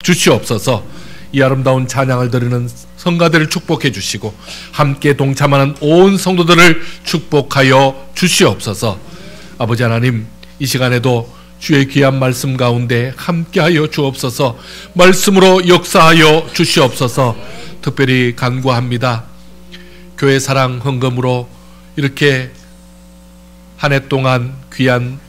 주시옵소서. 이 아름다운 찬양을 드리는 성가대를 축복해 주시고 함께 동참하는 온 성도들을 축복하여 주시옵소서. 아버지 하나님, 이 시간에도 주의 귀한 말씀 가운데 함께하여 주옵소서. 말씀으로 역사하여 주시옵소서. 특별히 간구합니다. 교회 사랑 헌금으로 이렇게 한 해 동안 귀한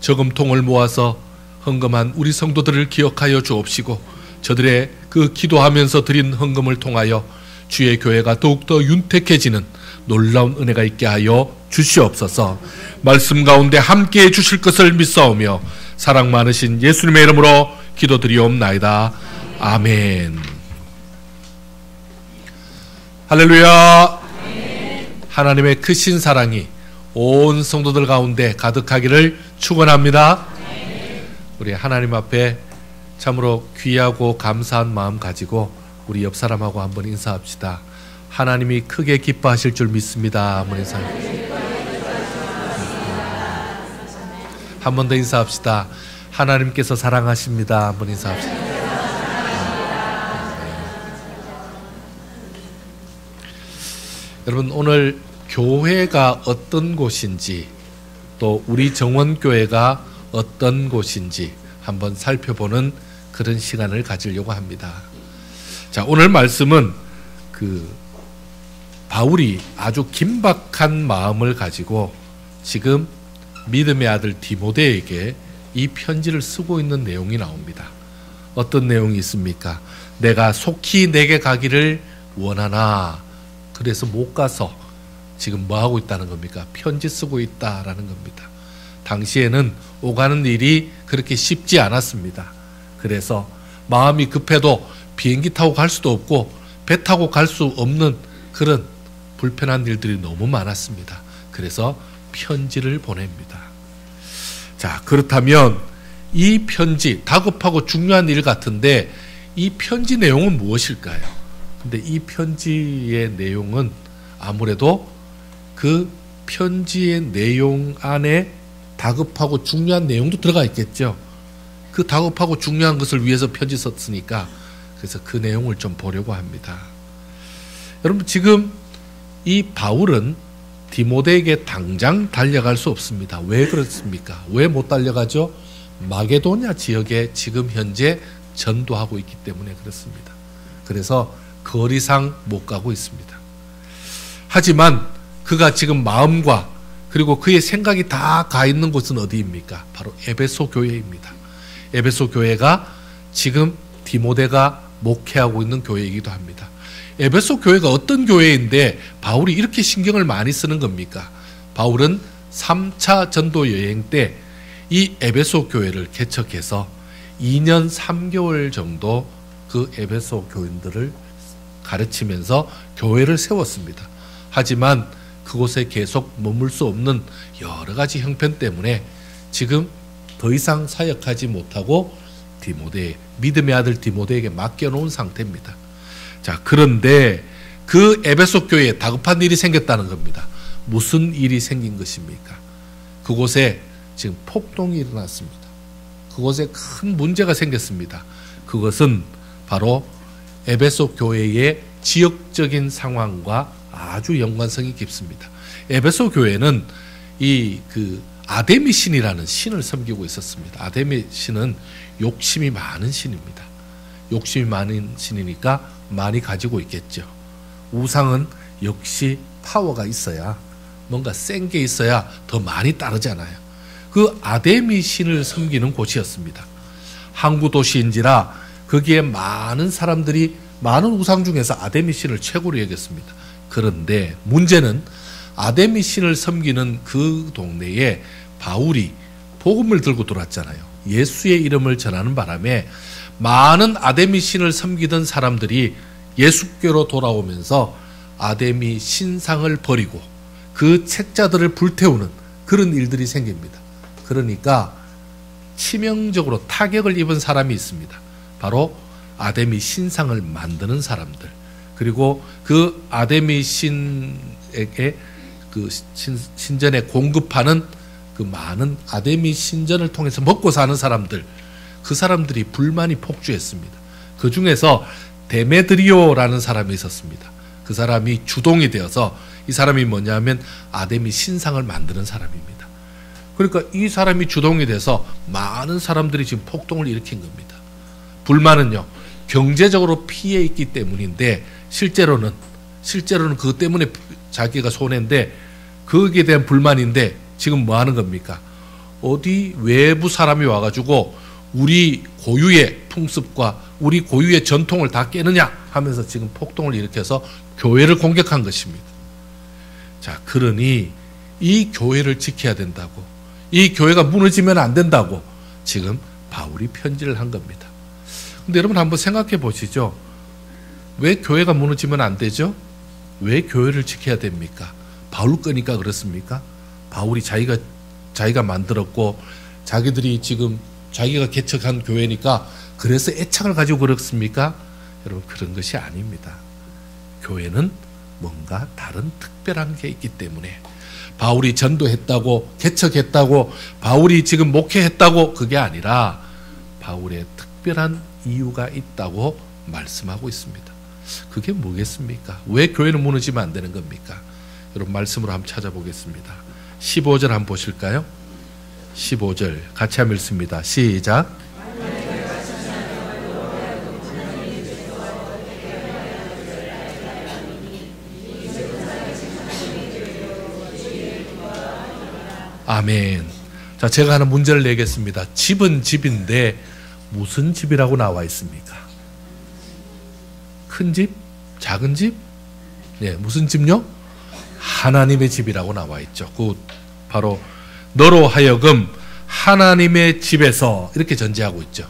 저금통을 모아서 헌금한 우리 성도들을 기억하여 주옵시고, 저들의 그 기도하면서 드린 헌금을 통하여 주의 교회가 더욱더 윤택해지는 놀라운 은혜가 있게 하여 주시옵소서. 말씀 가운데 함께해 주실 것을 믿사오며 사랑 많으신 예수님의 이름으로 기도드리옵나이다. 아멘. 할렐루야. 하나님의 크신 사랑이 온 성도들 가운데 가득하기를 축원합니다. 우리 하나님 앞에 참으로 귀하고 감사한 마음 가지고 우리 옆 사람하고 한번 인사합시다. 하나님이 크게 기뻐하실 줄 믿습니다. 한번 인사합시다. 한 번 더 인사합시다. 하나님께서 사랑하십니다. 한번 인사합시다. 여러분, 오늘 교회가 어떤 곳인지, 또 우리 정원교회가 어떤 곳인지 한번 살펴보는 그런 시간을 가지려고 합니다. 자, 오늘 말씀은 바울이 아주 긴박한 마음을 가지고 지금 믿음의 아들 디모데에게 이 편지를 쓰고 있는 내용이 나옵니다. 어떤 내용이 있습니까? 내가 속히 내게 가기를 원하나 그래서 못 가서 지금 뭐 하고 있다는 겁니까? 편지 쓰고 있다라는 겁니다. 당시에는 오가는 일이 그렇게 쉽지 않았습니다. 그래서 마음이 급해도 비행기 타고 갈 수도 없고 배 타고 갈 수 없는 그런 불편한 일들이 너무 많았습니다. 그래서 편지를 보냅니다. 자, 그렇다면 이 편지, 다급하고 중요한 일 같은데 이 편지 내용은 무엇일까요? 근데 이 편지의 내용은 아무래도 그 편지의 내용 안에 다급하고 중요한 내용도 들어가 있겠죠. 그 다급하고 중요한 것을 위해서 편지 썼으니까 그래서 그 내용을 좀 보려고 합니다. 여러분, 지금 이 바울은 디모데에게 당장 달려갈 수 없습니다. 왜 그렇습니까? 왜 못 달려가죠? 마게도냐 지역에 지금 현재 전도하고 있기 때문에 그렇습니다. 그래서 거리상 못 가고 있습니다. 하지만 그가 지금 마음과 그리고 그의 생각이 다 가 있는 곳은 어디입니까? 바로 에베소 교회입니다. 에베소 교회가 지금 디모데가 목회하고 있는 교회이기도 합니다. 에베소 교회가 어떤 교회인데 바울이 이렇게 신경을 많이 쓰는 겁니까? 바울은 3차 전도 여행 때 이 에베소 교회를 개척해서 2년 3개월 정도 그 에베소 교인들을 가르치면서 교회를 세웠습니다. 하지만 그곳에 계속 머물 수 없는 여러 가지 형편 때문에 지금 더 이상 사역하지 못하고 믿음의 아들 디모데에게 맡겨놓은 상태입니다. 자, 그런데 그 에베소 교회에 다급한 일이 생겼다는 겁니다. 무슨 일이 생긴 것입니까? 그곳에 지금 폭동이 일어났습니다. 그곳에 큰 문제가 생겼습니다. 그것은 바로 에베소 교회의 지역적인 상황과 아주 연관성이 깊습니다. 에베소 교회는 아데미 신이라는 신을 섬기고 있었습니다. 아데미 신은 욕심이 많은 신입니다. 욕심이 많은 신이니까 많이 가지고 있겠죠. 우상은 역시 파워가 있어야, 뭔가 센 게 있어야 더 많이 따르잖아요. 그 아데미 신을 섬기는 곳이었습니다. 항구 도시인지라 거기에 많은 사람들이 많은 우상 중에서 아데미 신을 최고로 여겼습니다. 그런데 문제는 아데미 신을 섬기는 그 동네에 바울이 복음을 들고 돌았잖아요. 예수의 이름을 전하는 바람에 많은 아데미 신을 섬기던 사람들이 예수께로 돌아오면서 아데미 신상을 버리고 그 책자들을 불태우는 그런 일들이 생깁니다. 그러니까 치명적으로 타격을 입은 사람이 있습니다. 바로 아데미 신상을 만드는 사람들, 그리고 그 아데미 신에게 그 신전에 공급하는 그 많은 아데미 신전을 통해서 먹고 사는 사람들, 그 사람들이 불만이 폭주했습니다. 그 중에서 데메드리오라는 사람이 있었습니다. 그 사람이 주동이 되어서 이 사람이 뭐냐면 아데미 신상을 만드는 사람입니다. 그러니까 이 사람이 주동이 돼서 많은 사람들이 지금 폭동을 일으킨 겁니다. 불만은요, 경제적으로 피해 있기 때문인데 실제로는 그것 때문에 자기가 손해인데 거기에 대한 불만인데 지금 뭐 하는 겁니까? 어디 외부 사람이 와가지고 우리 고유의 풍습과 우리 고유의 전통을 다 깨느냐 하면서 지금 폭동을 일으켜서 교회를 공격한 것입니다. 자, 그러니 이 교회를 지켜야 된다고, 이 교회가 무너지면 안 된다고 지금 바울이 편지를 한 겁니다. 근데 여러분 한번 생각해 보시죠. 왜 교회가 무너지면 안 되죠? 왜 교회를 지켜야 됩니까? 바울 거니까 그렇습니까? 바울이 자기가 만들었고 자기들이 지금 자기가 개척한 교회니까 그래서 애착을 가지고 그렇습니까? 여러분 그런 것이 아닙니다. 교회는 뭔가 다른 특별한 게 있기 때문에 바울이 전도했다고 개척했다고 바울이 지금 목회했다고 그게 아니라 바울의 특별한 이유가 있다고 말씀하고 있습니다. 그게 뭐겠습니까? 왜 교회는 무너지면 안 되는 겁니까? 여러분 말씀으로 한번 찾아보겠습니다. 15절 한번 보실까요? 15절 같이 한번 읽습니다. 시작. 아멘. 자, 제가 하나 문제를 내겠습니다. 집은 집인데 무슨 집이라고 나와 있습니까? 큰 집? 작은 집? 네, 무슨 집요? 하나님의 집이라고 나와 있죠. 그 바로 너로 하여금 하나님의 집에서 이렇게 전제하고 있죠.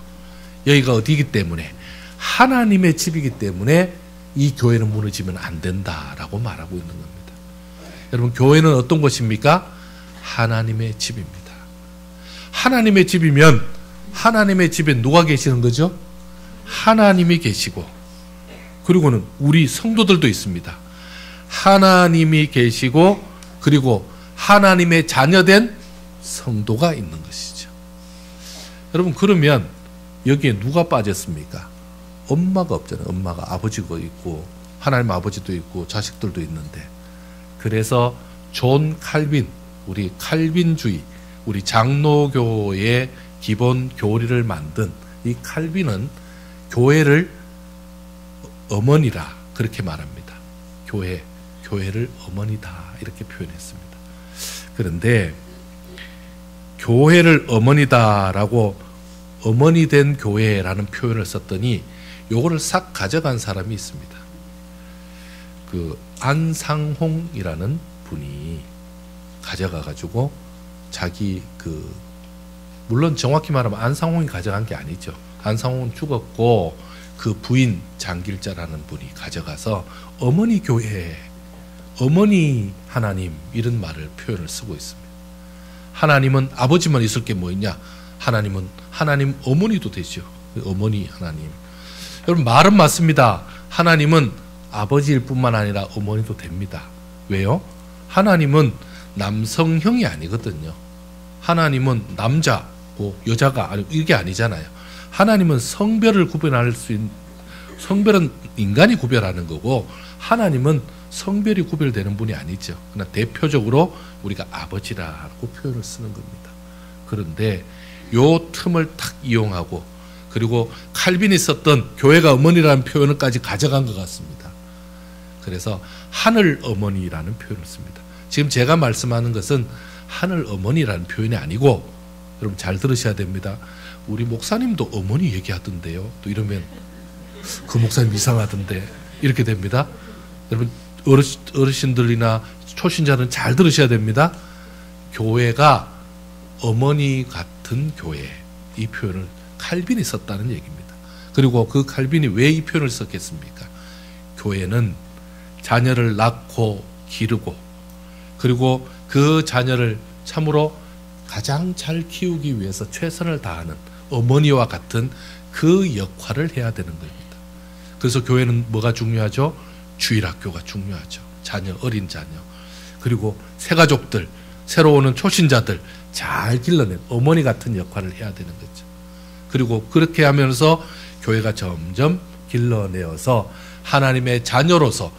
여기가 어디이기 때문에 하나님의 집이기 때문에 이 교회는 무너지면 안 된다라고 말하고 있는 겁니다. 여러분 교회는 어떤 곳입니까? 하나님의 집입니다. 하나님의 집이면 하나님의 집에 누가 계시는 거죠? 하나님이 계시고 그리고는 우리 성도들도 있습니다. 하나님이 계시고 그리고 하나님의 자녀된 성도가 있는 것이죠. 여러분 그러면 여기에 누가 빠졌습니까? 엄마가 없잖아요. 엄마가 아버지가 있고 하나님 아버지도 있고 자식들도 있는데 그래서 존 칼빈 우리 칼빈주의 우리 장로교의 기본 교리를 만든 이 칼빈은 교회를 어머니라 그렇게 말합니다. 교회를 어머니다 이렇게 표현했습니다. 그런데 교회를 어머니다라고 어머니 된 교회라는 표현을 썼더니 요거를 싹 가져간 사람이 있습니다. 그 안상홍이라는 분이 가져가가지고 자기 물론 정확히 말하면 안상홍이 가져간 게 아니죠. 안상홍은 죽었고 그 부인 장길자라는 분이 가져가서 어머니 교회, 어머니 하나님 이런 표현을 쓰고 있습니다. 하나님은 아버지만 있을 게 뭐 있냐? 하나님은 하나님 어머니도 되죠. 어머니 하나님. 여러분 말은 맞습니다. 하나님은 아버지일 뿐만 아니라 어머니도 됩니다. 왜요? 하나님은 남성형이 아니거든요. 하나님은 남자고 여자가 아니고 이게 아니잖아요. 하나님은 성별을 구별할 수 있는 성별은 인간이 구별하는 거고 하나님은 성별이 구별되는 분이 아니죠. 그러나 대표적으로 우리가 아버지라고 표현을 쓰는 겁니다. 그런데 요 틈을 탁 이용하고 그리고 칼빈이 썼던 교회가 어머니라는 표현을까지 가져간 것 같습니다. 그래서 하늘 어머니라는 표현을 씁니다. 지금 제가 말씀하는 것은 하늘 어머니라는 표현이 아니고 여러분 잘 들으셔야 됩니다. 우리 목사님도 어머니 얘기하던데요. 또 이러면 그 목사님 이상하던데 이렇게 됩니다. 여러분 어르신들이나 초신자는 잘 들으셔야 됩니다. 교회가 어머니 같은 교회 이 표현을 칼빈이 썼다는 얘기입니다. 그리고 그 칼빈이 왜 이 표현을 썼겠습니까? 교회는 자녀를 낳고 기르고 그리고 그 자녀를 참으로 가장 잘 키우기 위해서 최선을 다하는 어머니와 같은 그 역할을 해야 되는 겁니다. 그래서 교회는 뭐가 중요하죠? 주일학교가 중요하죠. 자녀, 어린 자녀. 그리고 새가족들, 새로 오는 초신자들 잘 길러낸 어머니 같은 역할을 해야 되는 거죠. 그리고 그렇게 하면서 교회가 점점 길러내어서 하나님의 자녀로서,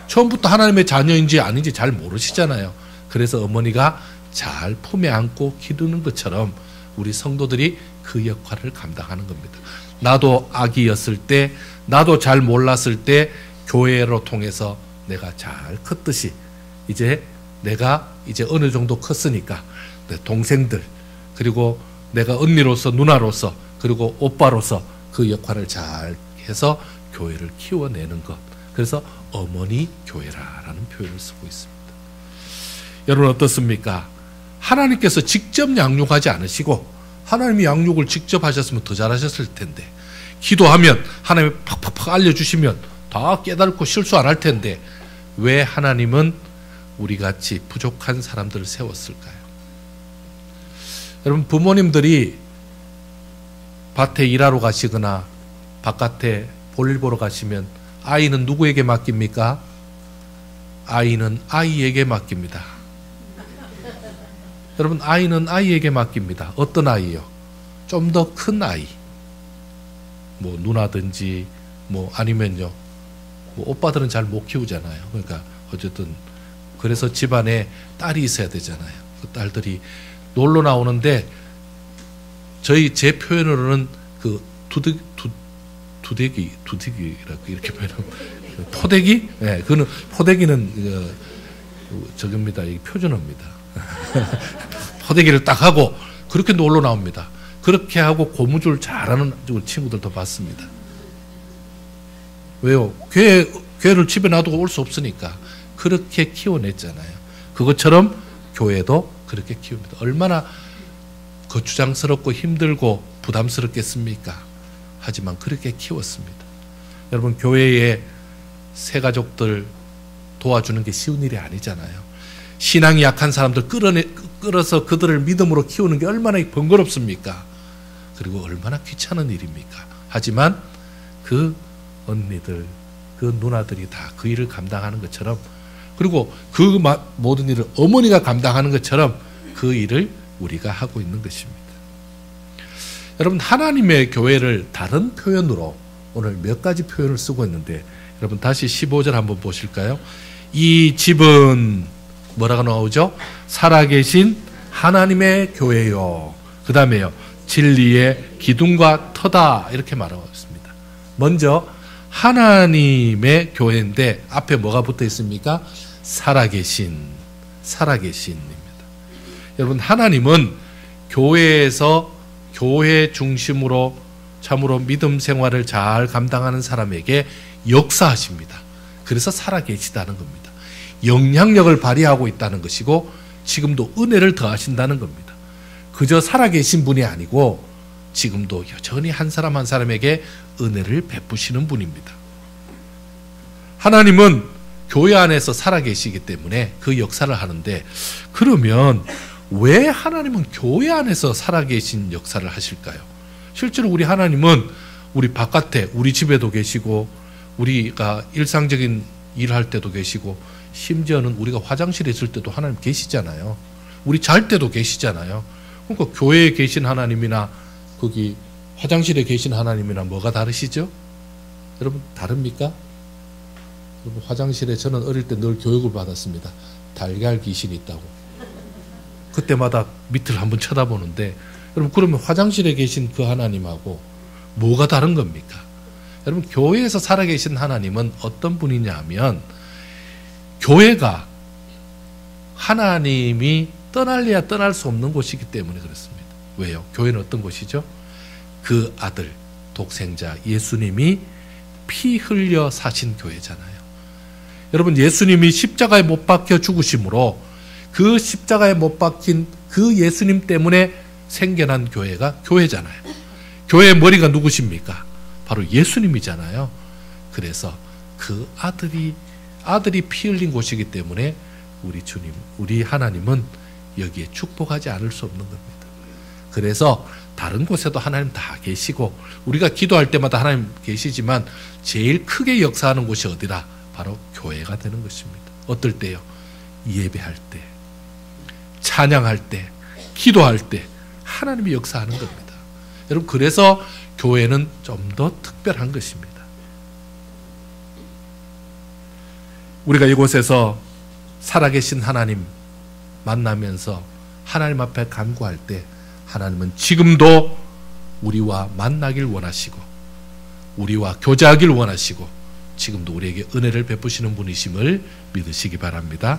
처음부터 하나님의 자녀인지 아닌지 잘 모르시잖아요. 그래서 어머니가 잘 품에 안고 기르는 것처럼 우리 성도들이 그 역할을 감당하는 겁니다. 나도 아기였을 때, 나도 잘 몰랐을 때 교회로 통해서 내가 잘 컸듯이, 이제 내가 이제 어느 정도 컸으니까 내 동생들, 그리고 내가 언니로서, 누나로서, 그리고 오빠로서 그 역할을 잘 해서 교회를 키워내는 것. 그래서 어머니 교회라는 표현을 쓰고 있습니다. 여러분 어떻습니까? 하나님께서 직접 양육하지 않으시고 하나님이 양육을 직접 하셨으면 더 잘하셨을 텐데, 기도하면 하나님이 팍팍팍 알려주시면 다 깨닫고 실수 안 할 텐데 왜 하나님은 우리같이 부족한 사람들을 세웠을까요? 여러분 부모님들이 밭에 일하러 가시거나 바깥에 볼일 보러 가시면 아이는 누구에게 맡깁니까? 아이는 아이에게 맡깁니다. 여러분 아이는 아이에게 맡깁니다. 어떤 아이요? 좀 더 큰 아이, 뭐 누나든지 뭐 아니면요 뭐 오빠들은 잘 못 키우잖아요. 그러니까 어쨌든 그래서 집안에 딸이 있어야 되잖아요. 그 딸들이 놀러 나오는데 제 표현으로는 그 두대기라고 이렇게 표현하면 포대기? 네, 그는 포대기는 저깁니다. 이 표준어입니다. 포대기를 딱 하고 그렇게 놀러 나옵니다. 그렇게 하고 고무줄 잘하는 친구들도 봤습니다. 왜요? 교회를 집에 놔두고 올 수 없으니까 그렇게 키워냈잖아요. 그것처럼 교회도 그렇게 키웁니다. 얼마나 거추장스럽고 힘들고 부담스럽겠습니까? 하지만 그렇게 키웠습니다. 여러분 교회에 새가족들 도와주는 게 쉬운 일이 아니잖아요. 신앙이 약한 사람들 끌어서 그들을 믿음으로 키우는 게 얼마나 번거롭습니까? 그리고 얼마나 귀찮은 일입니까? 하지만 그 언니들, 그 누나들이 다 그 일을 감당하는 것처럼, 그리고 그 모든 일을 어머니가 감당하는 것처럼 그 일을 우리가 하고 있는 것입니다. 여러분 하나님의 교회를 다른 표현으로 오늘 몇 가지 표현을 쓰고 있는데, 여러분 다시 15절 한번 보실까요? 이 집은 뭐라고 나오죠? 살아계신 하나님의 교회요. 그 다음에요, 진리의 기둥과 터다, 이렇게 말하고 있습니다. 먼저 하나님의 교회인데 앞에 뭐가 붙어 있습니까? 살아계신입니다. 여러분 하나님은 교회에서 교회 중심으로 참으로 믿음 생활을 잘 감당하는 사람에게 역사하십니다. 그래서 살아계시다는 겁니다. 영향력을 발휘하고 있다는 것이고 지금도 은혜를 더하신다는 겁니다. 그저 살아계신 분이 아니고 지금도 여전히 한 사람 한 사람에게 은혜를 베푸시는 분입니다. 하나님은 교회 안에서 살아계시기 때문에 그 역사를 하는데, 그러면 왜 하나님은 교회 안에서 살아계신 역사를 하실까요? 실제로 우리 하나님은 우리 바깥에 우리 집에도 계시고 우리가 일상적인 일할 때도 계시고 심지어는 우리가 화장실에 있을 때도 하나님 계시잖아요. 우리 잘 때도 계시잖아요. 그러니까 교회에 계신 하나님이나 거기 화장실에 계신 하나님이나 뭐가 다르시죠? 여러분 다릅니까? 여러분 화장실에 저는 어릴 때 늘 교육을 받았습니다. 달걀 귀신이 있다고. 그때마다 밑을 한번 쳐다보는데, 여러분 그러면 화장실에 계신 그 하나님하고 뭐가 다른 겁니까? 여러분 교회에서 살아계신 하나님은 어떤 분이냐 하면, 교회가 하나님이 떠날래야 떠날 수 없는 곳이기 때문에 그렇습니다. 왜요? 교회는 어떤 곳이죠? 그 아들 독생자 예수님이 피 흘려 사신 교회잖아요. 여러분 예수님이 십자가에 못 박혀 죽으심으로 그 십자가에 못 박힌 그 예수님 때문에 생겨난 교회가 교회잖아요. 교회의 머리가 누구십니까? 바로 예수님이잖아요. 그래서 그 아들이 피 흘린 곳이기 때문에 우리 주님, 우리 하나님은 여기에 축복하지 않을 수 없는 겁니다. 그래서 다른 곳에도 하나님 다 계시고 우리가 기도할 때마다 하나님 계시지만 제일 크게 역사하는 곳이 어디다? 바로 교회가 되는 것입니다. 어떨 때요? 예배할 때, 찬양할 때, 기도할 때 하나님이 역사하는 겁니다. 여러분 그래서 교회는 좀 더 특별한 것입니다. 우리가 이곳에서 살아계신 하나님 만나면서 하나님 앞에 간구할 때 하나님은 지금도 우리와 만나길 원하시고 우리와 교제하길 원하시고 지금도 우리에게 은혜를 베푸시는 분이심을 믿으시기 바랍니다.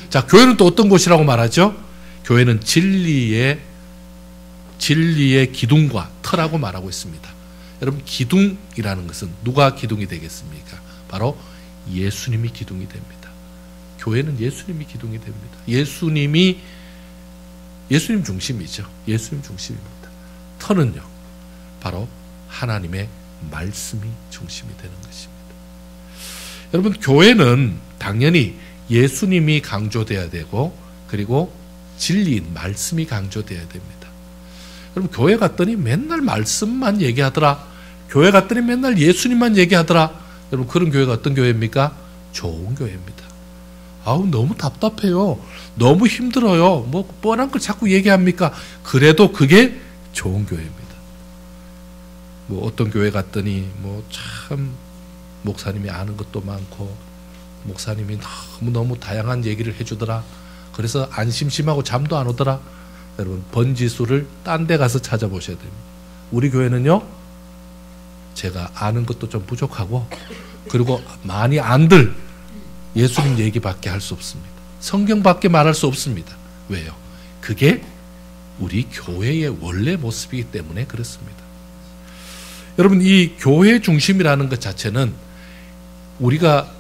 자, 교회는 또 어떤 곳이라고 말하죠? 교회는 진리의 기둥과 터라고 말하고 있습니다. 여러분, 기둥이라는 것은 누가 기둥이 되겠습니까? 바로 예수님이 기둥이 됩니다. 교회는 예수님이 기둥이 됩니다. 예수님 중심이죠. 예수님 중심입니다. 터는요, 바로 하나님의 말씀이 중심이 되는 것입니다. 여러분, 교회는 당연히 예수님이 강조돼야 되고 그리고 진리인 말씀이 강조돼야 됩니다. 여러분, 교회 갔더니 맨날 말씀만 얘기하더라, 교회 갔더니 맨날 예수님만 얘기하더라, 여러분, 그런 교회가 어떤 교회입니까? 좋은 교회입니다. 아우, 너무 답답해요, 너무 힘들어요, 뭐 뻔한 걸 자꾸 얘기합니까? 그래도 그게 좋은 교회입니다. 뭐 어떤 교회 갔더니 뭐 참 목사님이 아는 것도 많고 목사님이 너무 다양한 얘기를 해주더라, 그래서 안 심심하고 잠도 안 오더라. 여러분, 번지수를 딴 데 가서 찾아보셔야 됩니다. 우리 교회는요, 제가 아는 것도 좀 부족하고 그리고 많이 안들 예수님 얘기밖에 할 수 없습니다. 성경밖에 말할 수 없습니다. 왜요? 그게 우리 교회의 원래 모습이기 때문에 그렇습니다. 여러분, 이 교회 중심이라는 것 자체는 우리가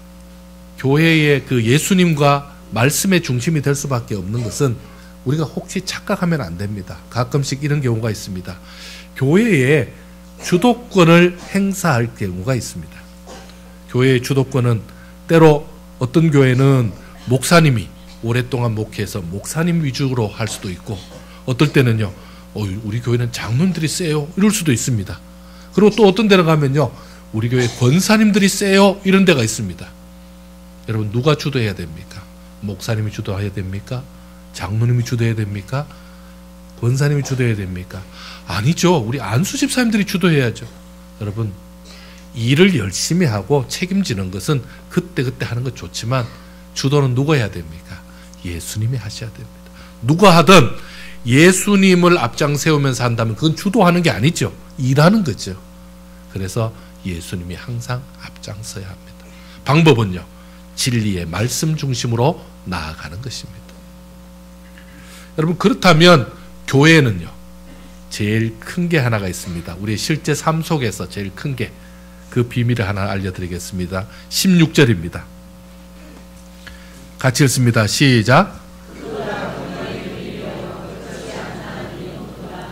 교회의 그 예수님과 말씀의 중심이 될 수밖에 없는 것은 우리가 혹시 착각하면 안 됩니다. 가끔씩 이런 경우가 있습니다. 교회에 주도권을 행사할 경우가 있습니다. 교회의 주도권은 때로 어떤 교회는 목사님이 오랫동안 목회해서 목사님 위주로 할 수도 있고, 어떨 때는요, 우리 교회는 장로님들이 세요, 이럴 수도 있습니다. 그리고 또 어떤 데를 가면요, 우리 교회 권사님들이 세요, 이런 데가 있습니다. 여러분, 누가 주도해야 됩니까? 목사님이 주도해야 됩니까? 장로님이 주도해야 됩니까? 권사님이 주도해야 됩니까? 아니죠. 우리 안수 집사님들이 주도해야죠. 여러분, 일을 열심히 하고 책임지는 것은 그때그때 하는 것 좋지만 주도는 누가 해야 됩니까? 예수님이 하셔야 됩니다. 누가 하든 예수님을 앞장 세우면서 한다면 그건 주도하는 게 아니죠. 일하는 거죠. 그래서 예수님이 항상 앞장서야 합니다. 방법은요, 진리의 말씀 중심으로 나아가는 것입니다. 여러분, 그렇다면 교회는요, 제일 큰 게 하나가 있습니다. 우리의 실제 삶 속에서 제일 큰 게, 그 비밀을 하나 알려드리겠습니다. 16절입니다. 같이 읽습니다. 시작.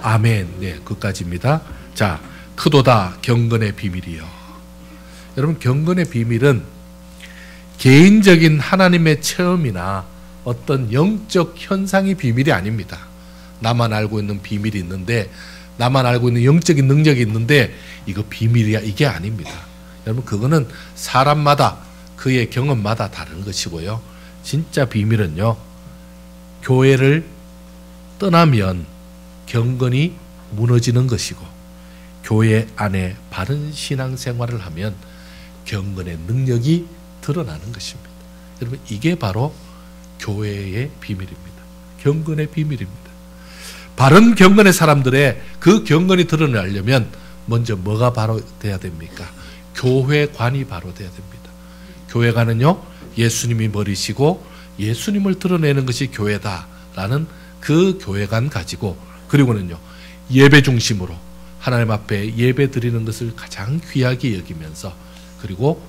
아멘. 네, 그까지입니다. 자, 크도다 경건의 비밀이요. 여러분, 경건의 비밀은 개인적인 하나님의 체험이나 어떤 영적 현상이 비밀이 아닙니다. 나만 알고 있는 비밀이 있는데, 나만 알고 있는 영적인 능력이 있는데 이거 비밀이야, 이게 아닙니다. 여러분, 그거는 사람마다 그의 경험마다 다른 것이고요. 진짜 비밀은요, 교회를 떠나면 경건이 무너지는 것이고, 교회 안에 바른 신앙생활을 하면 경건의 능력이 드러나는 것입니다. 여러분, 이게 바로 교회의 비밀입니다. 경건의 비밀입니다. 바른 경건의 사람들의 그 경건이 드러나려면 먼저 뭐가 바로 돼야 됩니까? 교회관이 바로 돼야 됩니다. 교회관은요, 예수님이 머리시고 예수님을 드러내는 것이 교회다라는 그 교회관 가지고, 그리고는요, 예배 중심으로 하나님 앞에 예배 드리는 것을 가장 귀하게 여기면서, 그리고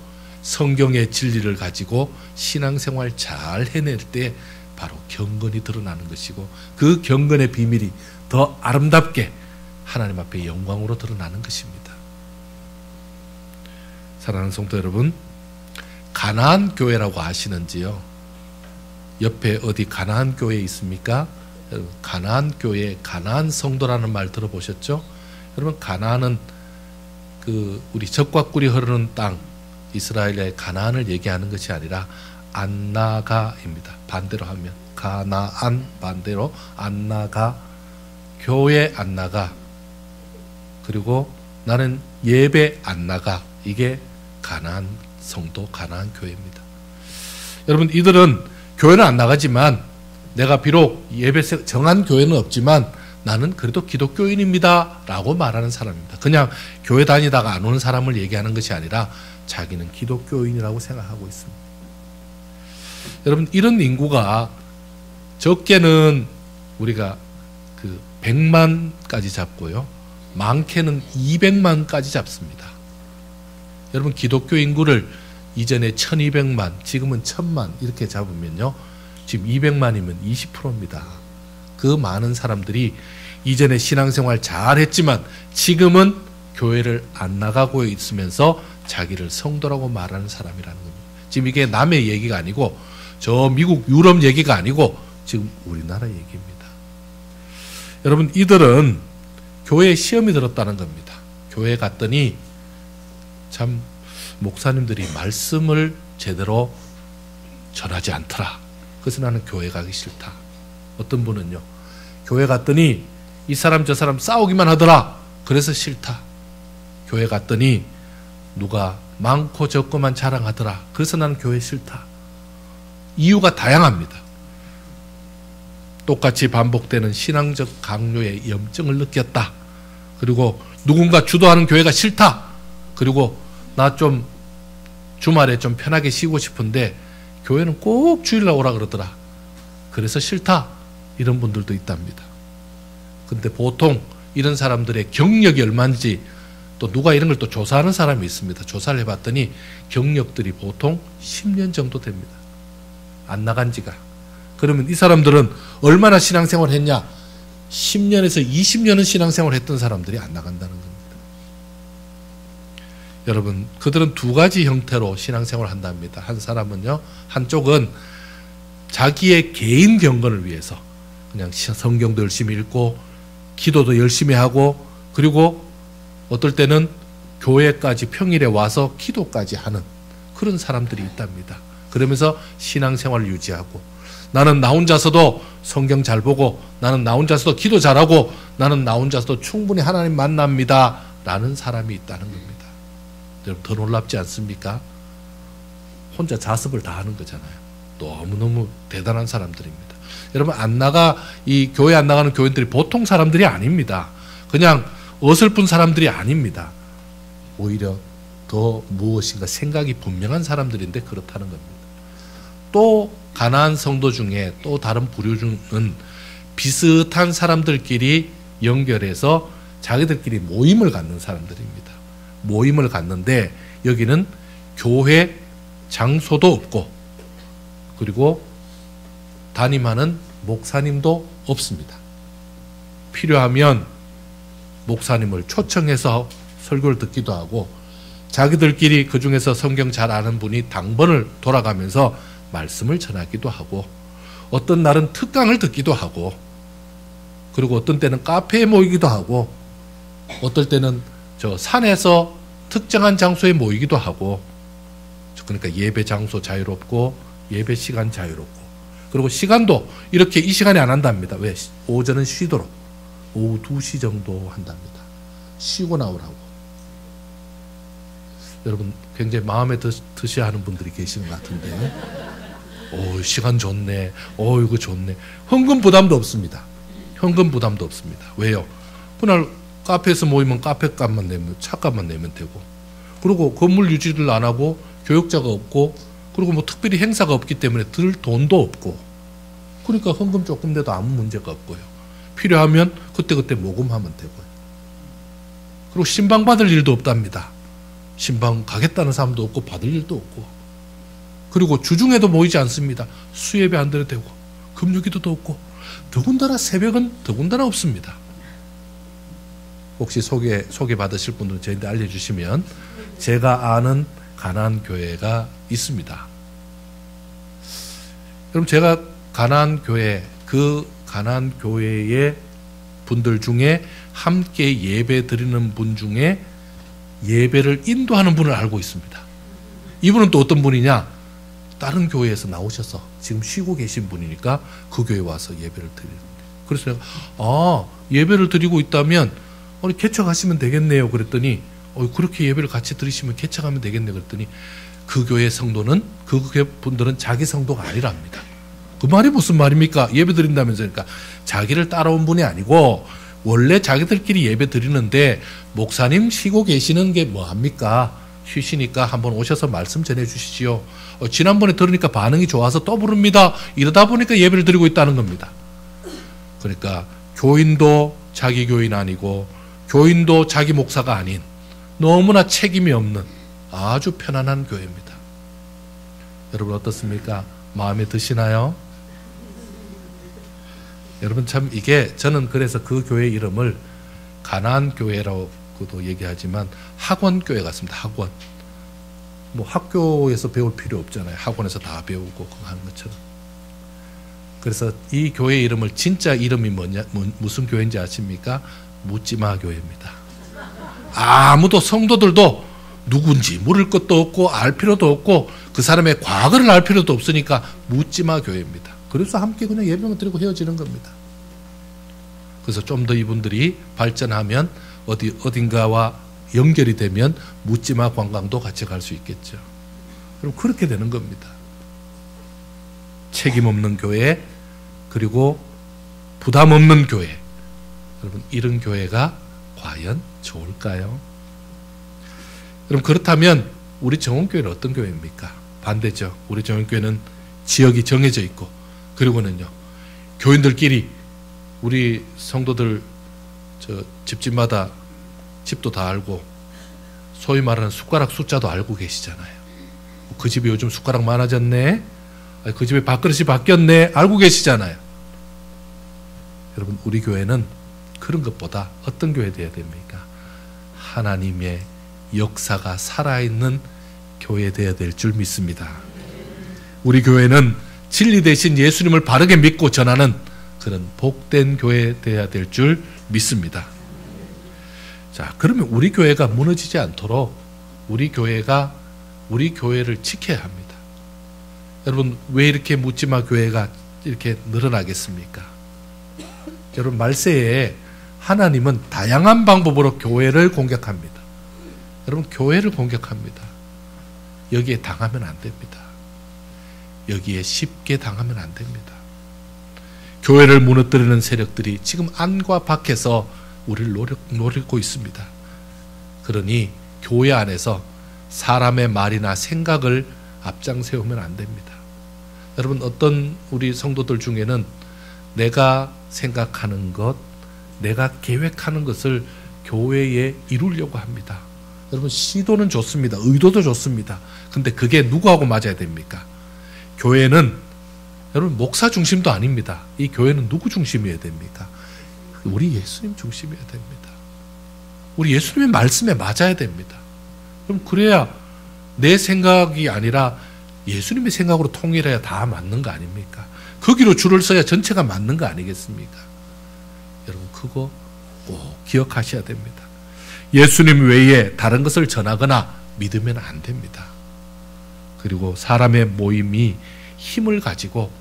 성경의 진리를 가지고 신앙생활 잘 해낼 때 바로 경건이 드러나는 것이고, 그 경건의 비밀이 더 아름답게 하나님 앞에 영광으로 드러나는 것입니다. 사랑하는 성도 여러분, 가나안 교회라고 아시는지요? 옆에 어디 가나안 교회 있습니까? 여러분, 가나안 교회, 가나안 성도라는 말 들어보셨죠? 여러분, 가나안은 그 우리 젖과 꿀이 흐르는 땅 이스라엘의 가나안을 얘기하는 것이 아니라 안나가입니다. 반대로 하면 가나안, 반대로 안나가, 교회 안나가, 그리고 나는 예배 안나가, 이게 가나안 성도, 가나안 교회입니다. 여러분 이들은 교회는 안 나가지만 내가 비록 예배 정한 교회는 없지만 나는 그래도 기독교인입니다 라고 말하는 사람입니다. 그냥 교회 다니다가 안 오는 사람을 얘기하는 것이 아니라 자기는 기독교인이라고 생각하고 있습니다. 여러분 이런 인구가 적게는 우리가 그 100만까지 잡고요, 많게는 200만까지 잡습니다. 여러분 기독교 인구를 이전에 1200만, 지금은 1000만 이렇게 잡으면요, 지금 200만이면 20%입니다. 그 많은 사람들이 이전에 신앙생활 잘 했지만 지금은 교회를 안 나가고 있으면서 자기를 성도라고 말하는 사람이라는 겁니다. 지금 이게 남의 얘기가 아니고 저 미국 유럽 얘기가 아니고 지금 우리나라 얘기입니다. 여러분 이들은 교회에 시험이 들었다는 겁니다. 교회에 갔더니 참 목사님들이 말씀을 제대로 전하지 않더라. 그래서 나는 교회 가기 싫다. 어떤 분은요, 교회 갔더니 이 사람 저 사람 싸우기만 하더라. 그래서 싫다. 교회 갔더니 누가 많고 적고만 자랑하더라. 그래서 나는 교회 싫다. 이유가 다양합니다. 똑같이 반복되는 신앙적 강요의 염증을 느꼈다. 그리고 누군가 주도하는 교회가 싫다. 그리고 나 좀 주말에 좀 편하게 쉬고 싶은데 교회는 꼭 주일날 오라 그러더라. 그래서 싫다. 이런 분들도 있답니다. 근데 보통 이런 사람들의 경력이 얼마인지 또 누가 이런 걸 또 조사하는 사람이 있습니다. 조사를 해봤더니 경력들이 보통 10년 정도 됩니다. 안 나간 지가. 그러면 이 사람들은 얼마나 신앙생활 했냐? 10년에서 20년은 신앙생활 했던 사람들이 안 나간다는 겁니다. 여러분, 그들은 두 가지 형태로 신앙생활을 한답니다. 한 사람은요, 한쪽은 자기의 개인 경건을 위해서 그냥 성경도 열심히 읽고 기도도 열심히 하고 그리고 어떨 때는 교회까지 평일에 와서 기도까지 하는 그런 사람들이 있답니다. 그러면서 신앙생활을 유지하고, 나는 나 혼자서도 성경 잘 보고, 나는 나 혼자서도 기도 잘하고, 나는 나 혼자서도 충분히 하나님 만납니다 라는 사람이 있다는 겁니다. 여러분, 더 놀랍지 않습니까? 혼자 자습을 다 하는 거잖아요. 너무너무 대단한 사람들입니다. 여러분, 이 교회 안 나가는 교인들이 보통 사람들이 아닙니다. 그냥 어설픈 사람들이 아닙니다. 오히려 더 무엇인가 생각이 분명한 사람들인데 그렇다는 겁니다. 또 가나안 성도 중에 또 다른 부류 중은 비슷한 사람들끼리 연결해서 자기들끼리 모임을 갖는 사람들입니다. 모임을 갖는데 여기는 교회 장소도 없고 그리고 담임하는 목사님도 없습니다. 필요하면 목사님을 초청해서 설교를 듣기도 하고 자기들끼리 그 중에서 성경 잘 아는 분이 당번을 돌아가면서 말씀을 전하기도 하고 어떤 날은 특강을 듣기도 하고 그리고 어떤 때는 카페에 모이기도 하고 어떨 때는 저 산에서 특정한 장소에 모이기도 하고 그러니까 예배 장소 자유롭고 예배 시간 자유롭고 그리고 시간도 이렇게 이 시간에 안 한답니다. 왜? 오전은 쉬도록 오후 2시 정도 한답니다. 쉬고 나오라고. 여러분 굉장히 마음에 드셔야 하는 분들이 계시는 것 같은데 시간 좋네. 이거 좋네. 현금 부담도 없습니다. 현금 부담도 없습니다. 왜요? 그날 카페에서 모이면 카페 값만 내면 차값만 내면 되고 그리고 건물 유지를 안 하고 교역자가 없고 그리고 뭐 특별히 행사가 없기 때문에 들 돈도 없고 그러니까 헌금 조금 내도 아무 문제가 없고요. 필요하면 그때그때 모금하면 되고요. 그리고 신방 받을 일도 없답니다. 신방 가겠다는 사람도 없고 받을 일도 없고 그리고 주중에도 모이지 않습니다. 수예배 안 드려도 되고 금요기도도 없고 더군다나 새벽은 더군다나 없습니다. 혹시 소개 받으실 분들은 저희한테 알려주시면 제가 아는 가나안 교회가 있습니다. 그럼 제가 가나안 교회의 분들 중에 함께 예배 드리는 분 중에 예배를 인도하는 분을 알고 있습니다. 이분은 또 어떤 분이냐? 다른 교회에서 나오셔서 지금 쉬고 계신 분이니까 그 교회 와서 예배를 드리는 거예요. 그래서 내가 예배를 드리고 있다면 개척하시면 되겠네요. 그랬더니 그렇게 예배를 같이 드리시면 개척하면 되겠네 그랬더니 그 교회 성도는 그 교회 분들은 자기 성도가 아니랍니다. 그 말이 무슨 말입니까? 예배 드린다면서. 그러니까 자기를 따라온 분이 아니고 원래 자기들끼리 예배 드리는데 목사님 쉬고 계시는 게 뭐합니까? 쉬시니까 한번 오셔서 말씀 전해 주시지요. 지난번에 들으니까 반응이 좋아서 또 부릅니다. 이러다 보니까 예배를 드리고 있다는 겁니다. 그러니까 교인도 자기 교인 아니고 교인도 자기 목사가 아닌 너무나 책임이 없는 아주 편안한 교회입니다. 여러분 어떻습니까? 마음에 드시나요? 여러분 참 이게 저는 그래서 그 교회 이름을 가나안 교회라고도 얘기하지만 학원 교회 같습니다. 학원. 뭐 학교에서 배울 필요 없잖아요. 학원에서 다 배우고 하는 것처럼. 그래서 이 교회 이름을 진짜 이름이 무슨 교회인지 아십니까? 묻지마 교회입니다. 아무도 성도들도 누군지 물을 것도 없고 알 필요도 없고 그 사람의 과거를 알 필요도 없으니까 묻지마 교회입니다. 그래서 함께 그냥 예배만 드리고 헤어지는 겁니다. 그래서 좀 더 이분들이 발전하면 어딘가와 연결이 되면 묻지마 관광도 같이 갈 수 있겠죠. 그럼 그렇게 되는 겁니다. 책임 없는 교회 그리고 부담 없는 교회. 여러분 이런 교회가 과연 좋을까요? 그럼 그렇다면 우리 정원교회는 어떤 교회입니까? 반대죠. 우리 정원교회는 지역이 정해져 있고 그리고는요 교인들끼리 우리 성도들 집집마다 집도 다 알고 소위 말하는 숟가락 숫자도 알고 계시잖아요. 그 집에 요즘 숟가락 많아졌네. 그 집에 밥그릇이 바뀌었네. 알고 계시잖아요. 여러분 우리 교회는 그런 것보다 어떤 교회 되어야 됩니까? 하나님의 역사가 살아있는 교회 되어야 될 줄 믿습니다. 우리 교회는 진리 대신 예수님을 바르게 믿고 전하는 그런 복된 교회 되어야 될 줄 믿습니다. 자, 그러면 우리 교회가 무너지지 않도록 우리 교회를 지켜야 합니다. 여러분 왜 이렇게 묻지마 교회가 이렇게 늘어나겠습니까? 여러분 말세에 하나님은 다양한 방법으로 교회를 공격합니다. 여러분 교회를 공격합니다. 여기에 당하면 안 됩니다. 여기에 쉽게 당하면 안 됩니다. 교회를 무너뜨리는 세력들이 지금 안과 밖에서 우리를 노리고 있습니다. 그러니 교회 안에서 사람의 말이나 생각을 앞장 세우면 안 됩니다. 여러분 어떤 우리 성도들 중에는 내가 생각하는 것, 내가 계획하는 것을 교회에 이루려고 합니다. 여러분 시도는 좋습니다. 의도도 좋습니다. 근데 그게 누구하고 맞아야 됩니까? 교회는 여러분 목사 중심도 아닙니다. 이 교회는 누구 중심이어야 됩니까? 우리 예수님 중심이어야 됩니다. 우리 예수님의 말씀에 맞아야 됩니다. 그럼 그래야 내 생각이 아니라 예수님의 생각으로 통일해야 다 맞는 거 아닙니까? 거기로 줄을 서야 전체가 맞는 거 아니겠습니까? 여러분 그거 꼭 기억하셔야 됩니다. 예수님 외에 다른 것을 전하거나 믿으면 안 됩니다. 그리고 사람의 모임이 힘을 가지고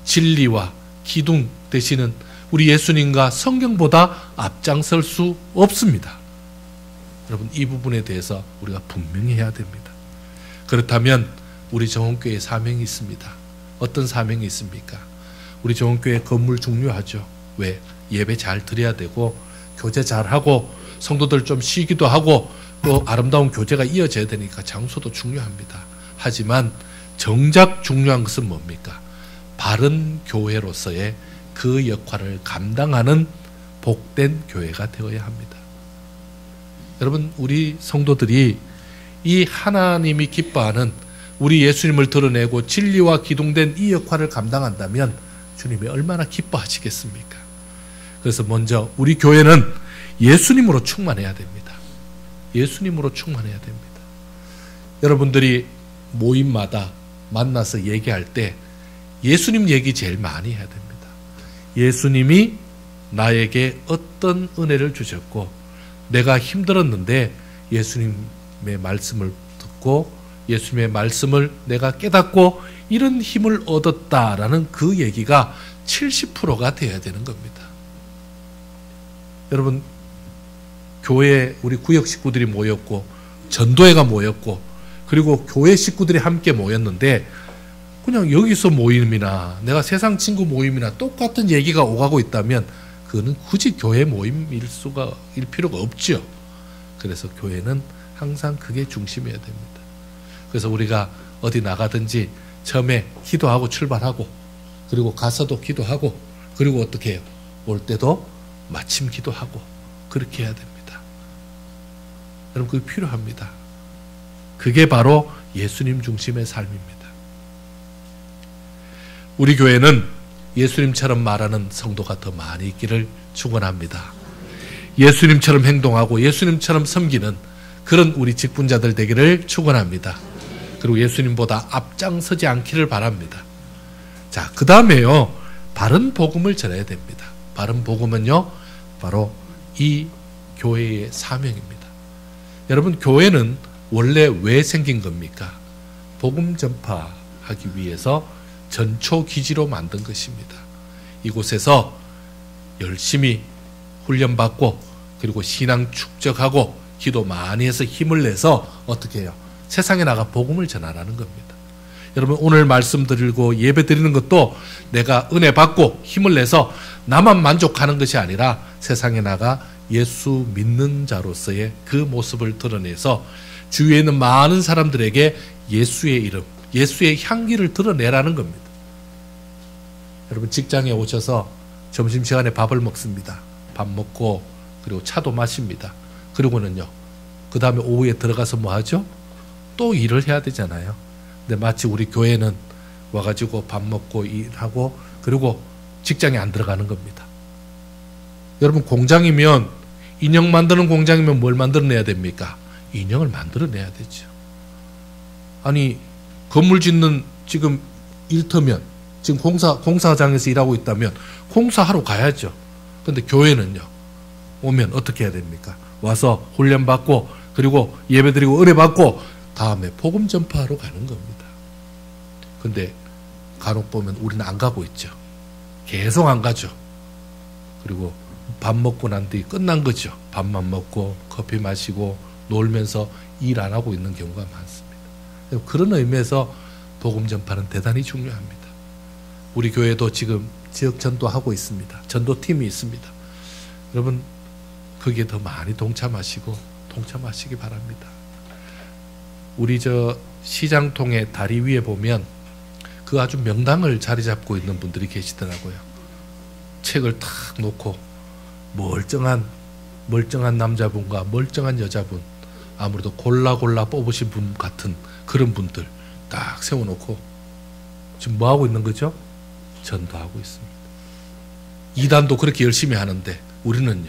진리와 기둥 되시는 우리 예수님과 성경보다 앞장설 수 없습니다. 여러분 이 부분에 대해서 우리가 분명히 해야 됩니다. 그렇다면 우리 정원교회에 사명이 있습니다. 어떤 사명이 있습니까? 우리 정원교회 건물 중요하죠. 왜? 예배 잘 드려야 되고 교제 잘하고 성도들 좀 쉬기도 하고 또 아름다운 교제가 이어져야 되니까 장소도 중요합니다. 하지만 정작 중요한 것은 뭡니까? 바른 교회로서의 그 역할을 감당하는 복된 교회가 되어야 합니다. 여러분 우리 성도들이 이 하나님이 기뻐하는 우리 예수님을 드러내고 진리와 기둥된 이 역할을 감당한다면 주님이 얼마나 기뻐하시겠습니까? 그래서 먼저 우리 교회는 예수님으로 충만해야 됩니다. 예수님으로 충만해야 됩니다. 여러분들이 모임마다 만나서 얘기할 때 예수님 얘기 제일 많이 해야 됩니다. 예수님이 나에게 어떤 은혜를 주셨고 내가 힘들었는데 예수님의 말씀을 듣고 예수님의 말씀을 내가 깨닫고 이런 힘을 얻었다라는 그 얘기가 70%가 돼야 되는 겁니다. 여러분 교회 우리 구역 식구들이 모였고 전도회가 모였고 그리고 교회 식구들이 함께 모였는데 그냥 여기서 모임이나 내가 세상 친구 모임이나 똑같은 얘기가 오가고 있다면 그거는 굳이 교회 모임일 필요가 없죠. 그래서 교회는 항상 그게 중심이어야 됩니다. 그래서 우리가 어디 나가든지 처음에 기도하고 출발하고 그리고 가서도 기도하고 그리고 어떻게 해요? 올 때도 마침 기도하고 그렇게 해야 됩니다. 여러분 그게 필요합니다. 그게 바로 예수님 중심의 삶입니다. 우리 교회는 예수님처럼 말하는 성도가 더 많이 있기를 축원합니다. 예수님처럼 행동하고 예수님처럼 섬기는 그런 우리 직분자들 되기를 축원합니다. 그리고 예수님보다 앞장서지 않기를 바랍니다. 자, 그 다음에요. 바른 복음을 전해야 됩니다. 바른 복음은요. 바로 이 교회의 사명입니다. 여러분 교회는 원래 왜 생긴 겁니까? 복음 전파하기 위해서 전초기지로 만든 것입니다. 이곳에서 열심히 훈련받고 그리고 신앙 축적하고 기도 많이 해서 힘을 내서 어떻게 해요? 세상에 나가 복음을 전하라는 겁니다. 여러분 오늘 말씀 드리고 예배 드리는 것도 내가 은혜 받고 힘을 내서 나만 만족하는 것이 아니라 세상에 나가 예수 믿는 자로서의 그 모습을 드러내서 주위에 있는 많은 사람들에게 예수의 이름, 예수의 향기를 드러내라는 겁니다. 여러분 직장에 오셔서 점심시간에 밥을 먹습니다. 밥 먹고 그리고 차도 마십니다. 그리고는요. 그 다음에 오후에 들어가서 뭐 하죠? 또 일을 해야 되잖아요. 근데 마치 우리 교회는 와가지고 밥 먹고 일하고 그리고 직장에 안 들어가는 겁니다. 여러분 공장이면 인형 만드는 공장이면 뭘 만들어내야 됩니까? 인형을 만들어내야 되죠. 아니 건물 짓는 지금 일터면 지금 공사장에서 일하고 있다면 공사하러 가야죠. 근데 교회는요. 오면 어떻게 해야 됩니까? 와서 훈련받고 그리고 예배드리고 은혜받고 다음에 복음 전파하러 가는 겁니다. 근데 간혹 보면 우리는 안 가고 있죠. 계속 안 가죠. 그리고 밥 먹고 난 뒤 끝난 거죠. 밥만 먹고 커피 마시고 놀면서 일 안 하고 있는 경우가 많습니다. 그런 의미에서 복음 전파는 대단히 중요합니다. 우리 교회도 지금 지역 전도하고 있습니다. 전도팀이 있습니다. 여러분 거기에 더 많이 동참하시기 바랍니다. 우리 저 시장통의 다리 위에 보면 그 아주 명당을 자리 잡고 있는 분들이 계시더라고요. 책을 탁 놓고 멀쩡한 남자분과 멀쩡한 여자분 아무래도 골라 뽑으신 분 같은 그런 분들 딱 세워놓고 지금 뭐 하고 있는 거죠? 전도하고 있습니다. 이단도 그렇게 열심히 하는데 우리는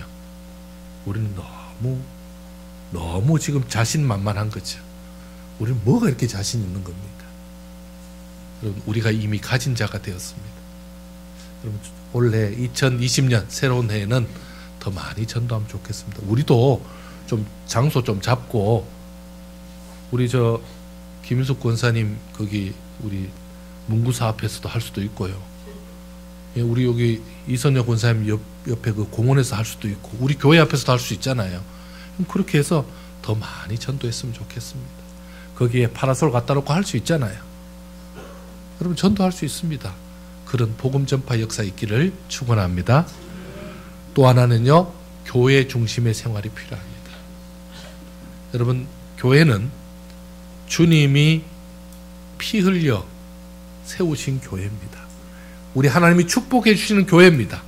너무 지금 자신만만한 거죠. 우리는 뭐가 이렇게 자신 있는 겁니까? 여러분 우리가 이미 가진 자가 되었습니다. 여러분 올해 2020년 새로운 해에는 더 많이 전도하면 좋겠습니다. 우리도 좀 장소 좀 잡고 우리 저 김윤숙 권사님 거기 우리 문구사 앞에서도 할 수도 있고요. 우리 여기 이선여 권사님 옆에 그 공원에서 할 수도 있고 우리 교회 앞에서도 할 수 있잖아요. 그렇게 해서 더 많이 전도했으면 좋겠습니다. 거기에 파라솔 갖다 놓고 할 수 있잖아요. 여러분 전도할 수 있습니다. 그런 복음 전파 역사 있기를 축원합니다. 또 하나는요. 교회 중심의 생활이 필요합니다. 여러분 교회는 주님이 피 흘려 세우신 교회입니다. 우리 하나님이 축복해 주시는 교회입니다.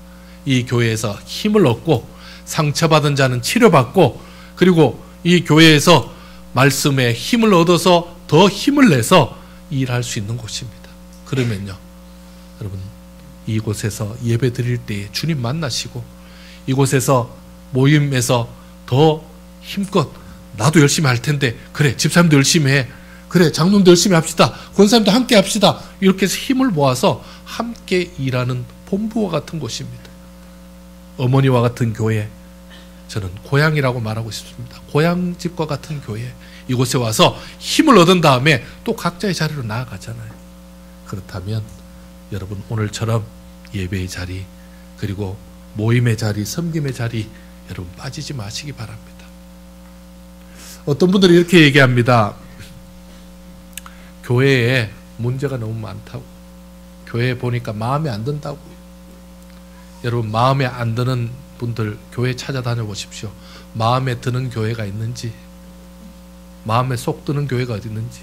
이 교회에서 힘을 얻고 상처받은 자는 치료받고 그리고 이 교회에서 말씀에 힘을 얻어서 더 힘을 내서 일할 수 있는 곳입니다. 그러면요. 여러분 이곳에서 예배 드릴 때에 주님 만나시고 이곳에서 모임에서 더 힘껏 나도 열심히 할 텐데 그래 집사님도 열심히 해 그래 장로님도 열심히 합시다 권사님도 함께 합시다 이렇게 해서 힘을 모아서 함께 일하는 본부와 같은 곳입니다. 어머니와 같은 교회 저는 고향이라고 말하고 싶습니다. 고향집과 같은 교회 이곳에 와서 힘을 얻은 다음에 또 각자의 자리로 나아가잖아요. 그렇다면 여러분 오늘처럼 예배의 자리 그리고 모임의 자리 섬김의 자리 여러분 빠지지 마시기 바랍니다. 어떤 분들이 이렇게 얘기합니다. 교회에 문제가 너무 많다고. 교회에 보니까 마음에 안 든다고. 여러분, 마음에 안 드는 분들 교회 찾아다녀 보십시오. 마음에 드는 교회가 있는지, 마음에 쏙 드는 교회가 어디 있는지.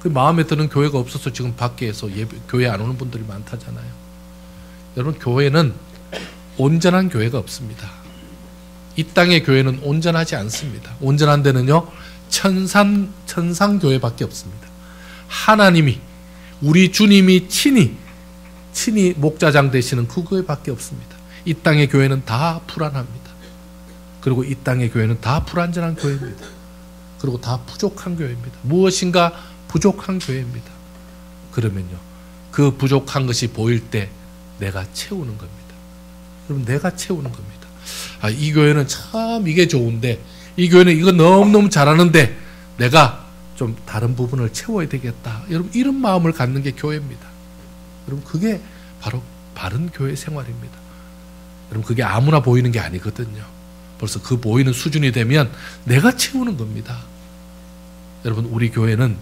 그 마음에 드는 교회가 없어서 지금 밖에서 교회 안 오는 분들이 많다잖아요. 여러분, 교회는 온전한 교회가 없습니다. 이 땅의 교회는 온전하지 않습니다. 온전한 데는요, 천상교회밖에 없습니다. 하나님이, 우리 주님이 친히 목자장 되시는 그 교회밖에 없습니다. 이 땅의 교회는 다 불안합니다. 그리고 이 땅의 교회는 다 불완전한 교회입니다. 그리고 다 부족한 교회입니다. 무엇인가 부족한 교회입니다. 그러면요, 그 부족한 것이 보일 때 내가 채우는 겁니다. 여러분, 내가 채우는 겁니다. 이 교회는 참 이게 좋은데, 이 교회는 이거 너무너무 잘하는데 내가 좀 다른 부분을 채워야 되겠다. 여러분, 이런 마음을 갖는 게 교회입니다. 여러분, 그게 바로 바른 교회 생활입니다. 여러분, 그게 아무나 보이는 게 아니거든요. 벌써 그 보이는 수준이 되면 내가 채우는 겁니다. 여러분, 우리 교회는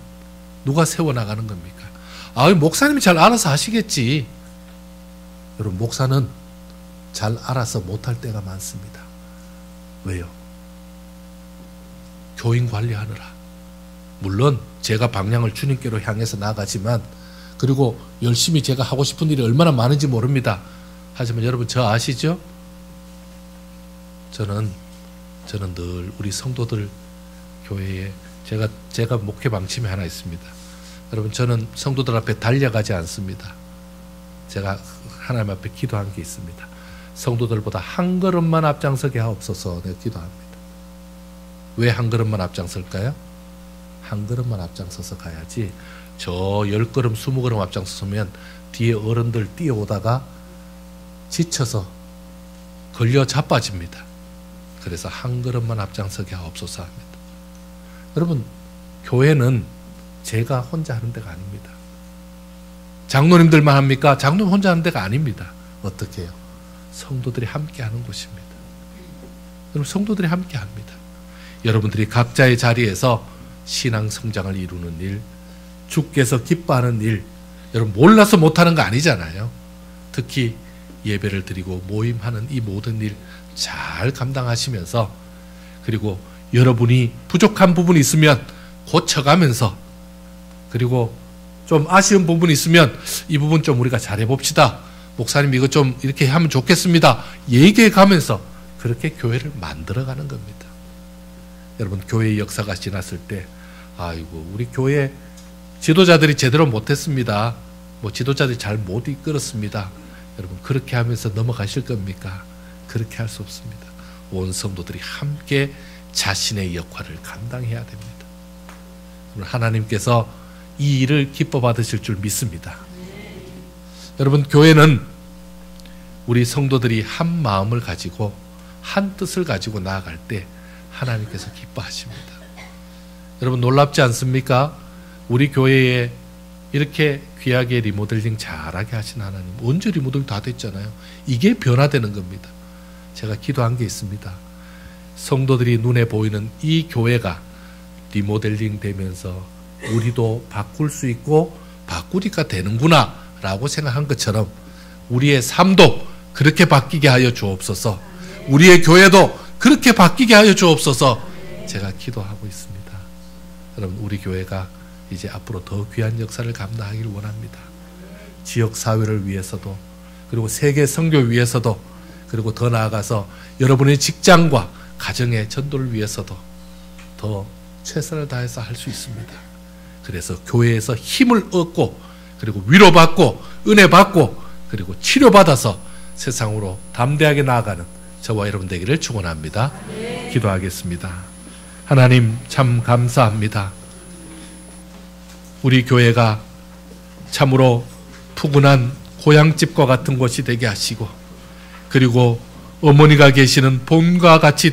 누가 세워나가는 겁니까? 목사님이 잘 알아서 하시겠지. 여러분, 목사는 잘 알아서 못할 때가 많습니다. 왜요? 교인 관리하느라. 물론 제가 방향을 주님께로 향해서 나가지만, 그리고 열심히 제가 하고 싶은 일이 얼마나 많은지 모릅니다. 하지만 여러분, 저 아시죠? 저는 늘 우리 성도들 교회에 제가 목회 방침이 하나 있습니다. 여러분, 저는 성도들 앞에 달려가지 않습니다. 제가 하나님 앞에 기도한 게 있습니다. 성도들보다 한 걸음만 앞장서게 하옵소서. 내가 기도합니다. 왜 한 걸음만 앞장설까요? 한 걸음만 앞장서서 가야지, 저 10걸음 20걸음 앞장서면 뒤에 어른들 뛰어오다가 지쳐서 걸려 자빠집니다. 그래서 한 걸음만 앞장서게 하옵소서 합니다. 여러분, 교회는 제가 혼자 하는 데가 아닙니다. 장로님들만 합니까? 장로님 혼자 하는 데가 아닙니다. 어떻게 해요? 성도들이 함께 하는 곳입니다. 여러분, 성도들이 함께 합니다. 여러분들이 각자의 자리에서 신앙 성장을 이루는 일, 주께서 기뻐하는 일, 여러분, 몰라서 못하는 거 아니잖아요. 특히 예배를 드리고 모임하는 이 모든 일 잘 감당하시면서, 그리고 여러분이 부족한 부분이 있으면 고쳐가면서, 그리고 좀 아쉬운 부분이 있으면 이 부분 좀 우리가 잘해봅시다. 목사님, 이거 좀 이렇게 하면 좋겠습니다. 얘기해 가면서 그렇게 교회를 만들어가는 겁니다. 여러분, 교회의 역사가 지났을 때, 아이고, 우리 교회 지도자들이 제대로 못했습니다. 지도자들이 잘 못 이끌었습니다. 여러분, 그렇게 하면서 넘어가실 겁니까? 그렇게 할 수 없습니다. 온 성도들이 함께 자신의 역할을 감당해야 됩니다. 하나님께서 이 일을 기뻐 받으실 줄 믿습니다. 여러분, 교회는 우리 성도들이 한 마음을 가지고 한 뜻을 가지고 나아갈 때 하나님께서 기뻐하십니다. 여러분, 놀랍지 않습니까? 우리 교회에 이렇게 귀하게 리모델링 잘하게 하신 하나님, 언제 리모델링 다 됐잖아요. 이게 변화되는 겁니다. 제가 기도한 게 있습니다. 성도들이 눈에 보이는 이 교회가 리모델링 되면서 우리도 바꿀 수 있고 바꾸니까 되는구나 라고 생각한 것처럼 우리의 삶도 그렇게 바뀌게 하여 주옵소서. 우리의 교회도 그렇게 바뀌게 하여 주옵소서. 제가 기도하고 있습니다. 여러분, 우리 교회가 이제 앞으로 더 귀한 역사를 감당하기를 원합니다. 지역 사회를 위해서도, 그리고 세계 선교 위해서도, 그리고 더 나아가서 여러분의 직장과 가정의 전도를 위해서도 더 최선을 다해서 할 수 있습니다. 그래서 교회에서 힘을 얻고, 그리고 위로받고, 은혜받고, 그리고 치료받아서 세상으로 담대하게 나아가는 저와 여러분 되기를 축원합니다. 기도하겠습니다. 하나님, 참 감사합니다. 우리 교회가 참으로 푸근한 고향집과 같은 곳이 되게 하시고, 그리고 어머니가 계시는 봄과 같이